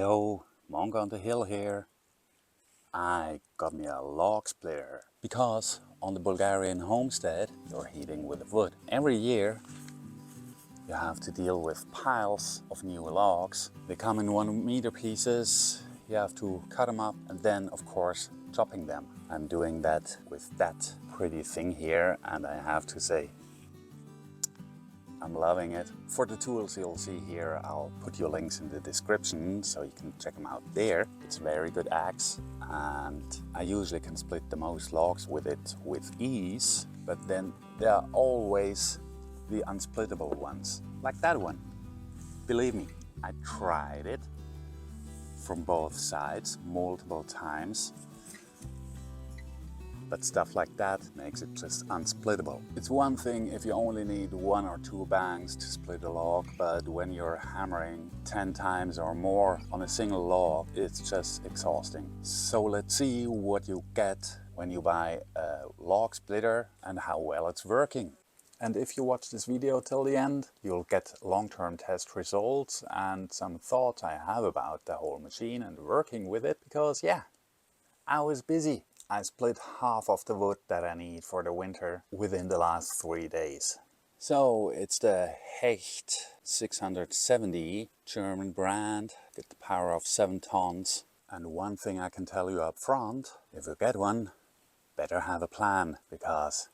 Hey-ho, monk on the hill here. I got me a log splitter because on the Bulgarian homestead you're heating with wood. Every year you have to deal with piles of new logs. They come in 1 meter pieces. You have to cut them up and then of course chopping them. I'm doing that with that pretty thing here, and I have to say I'm loving it. For the tools you'll see here, I'll put your links in the description so you can check them out there. It's a very good axe, and I usually can split the most logs with it with ease, but then there are always the unsplittable ones, like that one. Believe me, I tried it from both sides multiple times, but stuff like that makes it just unsplittable. It's one thing if you only need 1 or 2 bangs to split a log, but when you're hammering 10 times or more on a single log, it's just exhausting. So let's see what you get when you buy a log splitter and how well it's working. And if you watch this video till the end, you'll get long-term test results and some thoughts I have about the whole machine and working with it, because yeah, I was busy. I split half of the wood that I need for the winter within the last 3 days. So it's the Hecht 670 German brand, get the power of 7 tons. And one thing I can tell you up front, if you get one, better have a plan, because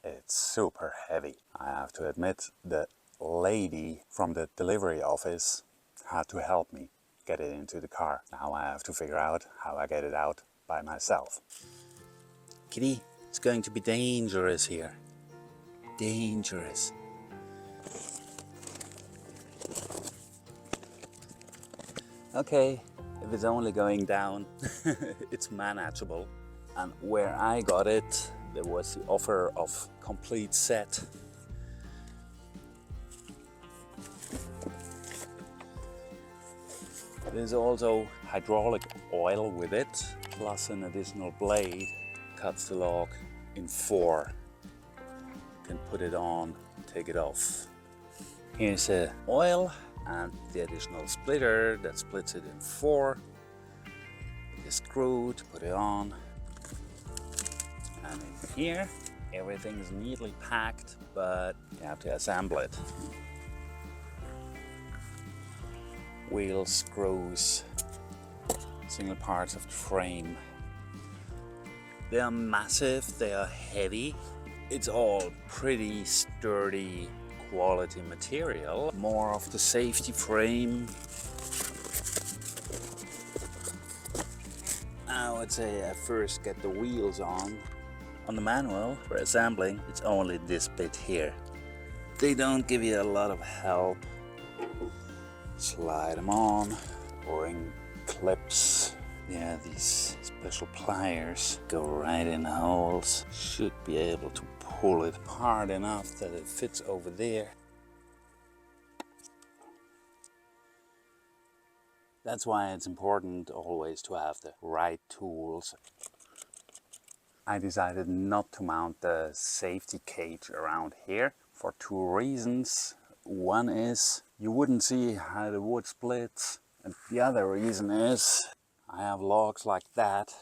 it's super heavy. I have to admit, the lady from the delivery office had to help me get it into the car. Now I have to figure out how I get it out by myself. Kitty, it's going to be dangerous here. Dangerous. Okay, if it's only going down, it's manageable. And where I got it, there was the offer of complete set. There's also hydraulic oil with it, plus an additional blade. Cuts the log in 4. You can put it on, take it off. Here's the oil and the additional splitter that splits it in 4. The screw to put it on. And in here, everything is neatly packed, but you have to assemble it. Wheels, screws, single parts of the frame. They are massive, they are heavy. It's all pretty sturdy quality material. More of the safety frame. I would say I first get the wheels on. On the manual for assembling, it's only this bit here. They don't give you a lot of help. Slide them on, boring clips. Yeah, these special pliers go right in holes. Should be able to pull it hard enough that it fits over there. That's why it's important always to have the right tools. I decided not to mount the safety cage around here for 2 reasons. One is you wouldn't see how the wood splits, and the other reason is I have logs like that,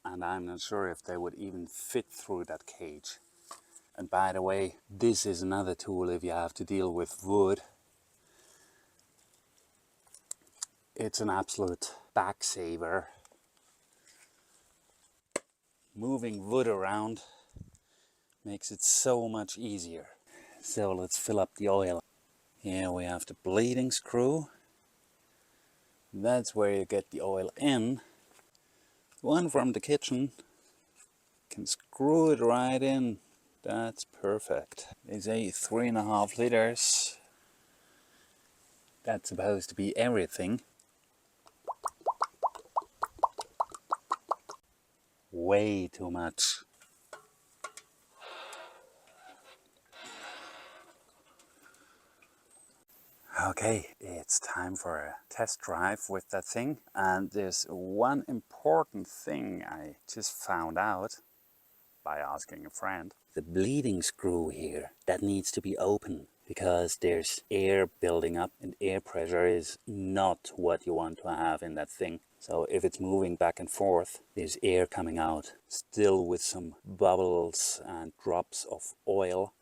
and I'm not sure if they would even fit through that cage. And by the way, this is another tool if you have to deal with wood. It's an absolute back saver. Moving wood around makes it so much easier. So let's fill up the oil. Here we have the bleeding screw. That's where you get the oil in. One from the kitchen. Can screw it right in. That's perfect. They say 3.5 liters. That's supposed to be everything. Way too much. Okay, it's time for a test drive with that thing. And there's one important thing I just found out by asking a friend. The bleeding screw here, that needs to be open. because there's air building up, and air pressure is not what you want to have in that thing. So if it's moving back and forth, there's air coming out, still with some bubbles and drops of oil.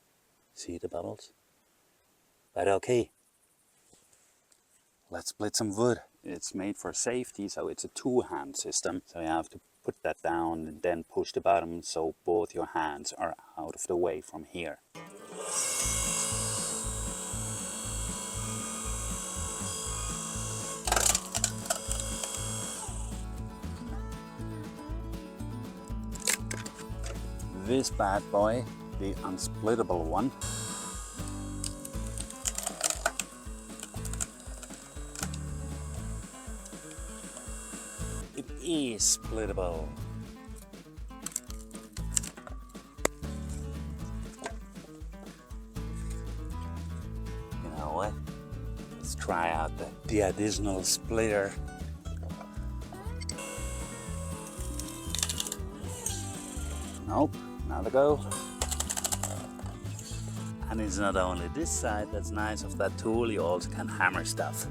See the bubbles? But okay, let's split some wood. It's made for safety, so it's a two-hand system. So you have to put that down and then push the bottom so both your hands are out of the way from here. This bad boy, the unsplittable one, it is splittable. You know what? Let's try out the additional splitter. Nope, not a go. And it's not only this side that's nice of that tool, you also can hammer stuff.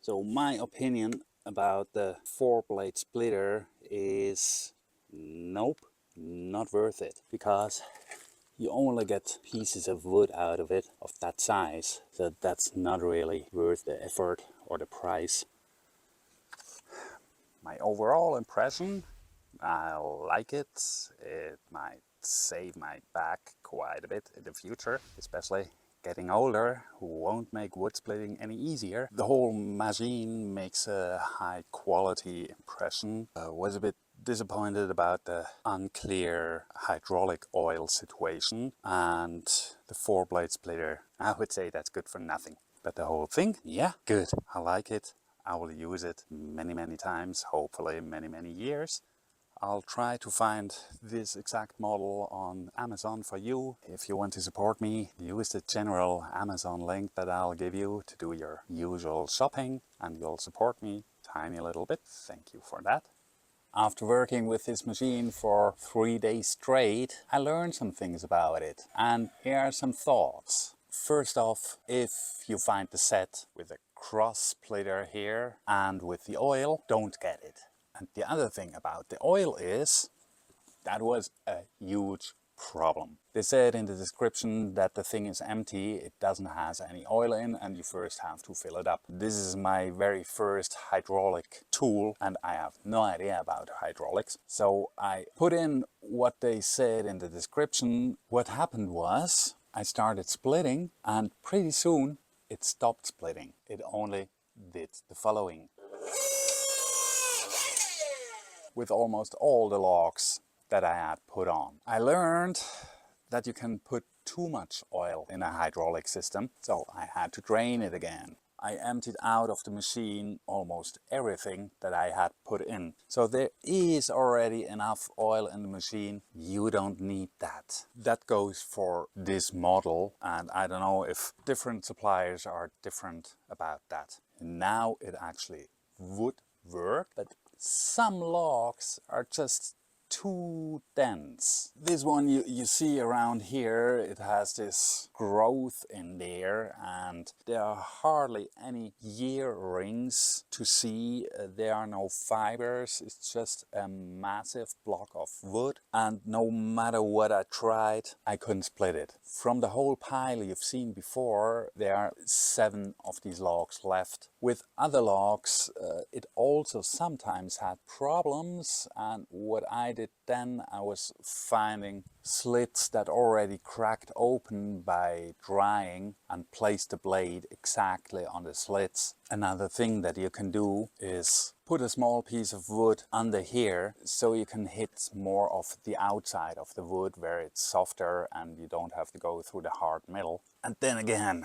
So my opinion about the 4-blade splitter is nope, not worth it, because you only get pieces of wood out of it of that size, so that's not really worth the effort or the price. My overall impression, I like it. It might save my back quite a bit in the future, especially getting older, who won't make wood splitting any easier. The whole machine makes a high quality impression. Was a bit disappointed about the unclear hydraulic oil situation, and the 4-blade splitter, I would say that's good for nothing. But the whole thing, yeah, good. I like it. I will use it many times, hopefully many years. I'll try to find this exact model on Amazon for you. If you want to support me, use the general Amazon link that I'll give you to do your usual shopping, and you'll support me tiny little bit. Thank you for that. After working with this machine for 3 days straight, I learned some things about it, and here are some thoughts. First off, if you find the set with a cross splitter here and with the oil, don't get it. And the other thing about the oil is, that was a huge problem. They said in the description that the thing is empty, it doesn't have any oil in, and you first have to fill it up. This is my very first hydraulic tool, and I have no idea about hydraulics. So I put in what they said in the description. What happened was, I started splitting, and pretty soon it stopped splitting. It only did the following. With almost all the logs that I had put on. I learned that you can put too much oil in a hydraulic system, so I had to drain it again. I emptied out of the machine almost everything that I had put in. So there is already enough oil in the machine. You don't need that. That goes for this model, and I don't know if different suppliers are different about that. Now it actually would work, but some logs are just too dense. This one you see around here, it has this growth in there, and there are hardly any year rings to see. There are no fibers. It's just a massive block of wood, and no matter what I tried, I couldn't split it. From the whole pile you've seen before, there are 7 of these logs left. With other logs, it also sometimes had problems, and what I did then, I was finding slits that already cracked open by drying, and placed the blade exactly on the slits. Another thing that you can do is put a small piece of wood under here, so you can hit more of the outside of the wood where it's softer and you don't have to go through the hard middle. And then again,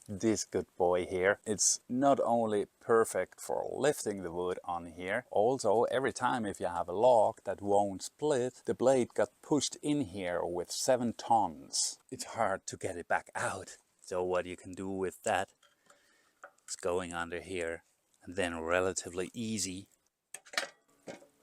this good boy here. It's not only perfect for lifting the wood on here, also every time if you have a log that won't split, the blade got pushed in here with 7 tons. It's hard to get it back out. So what you can do with that is going under here and then relatively easy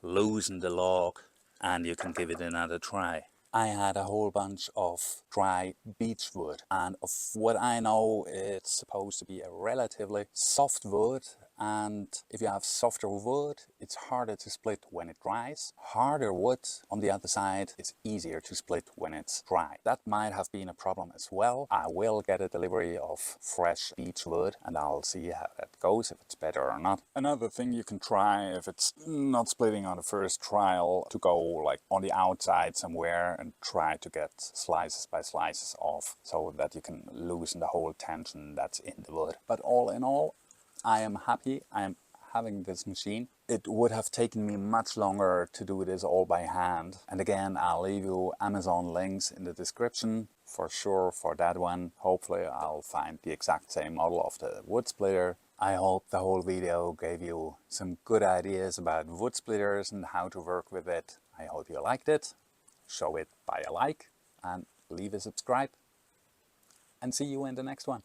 loosen the log and you can give it another try. I had a whole bunch of dry beech wood, and of what I know it's supposed to be a relatively soft wood, and if you have softer wood it's harder to split when it dries. Harder wood on the other side is easier to split when it's dry. That might have been a problem as well. I will get a delivery of fresh beech wood and I'll see how that goes, if it's better or not. Another thing you can try if it's not splitting on the first trial, to go like on the outside somewhere and try to get slices by slices off so that you can loosen the whole tension that's in the wood. But all in all, I am happy I am having this machine. It would have taken me much longer to do this all by hand. And again, I'll leave you Amazon links in the description for sure for that one. Hopefully I'll find the exact same model of the wood splitter. I hope the whole video gave you some good ideas about wood splitters and how to work with it. I hope you liked it. Show it by a like and leave a subscribe. And see you in the next one.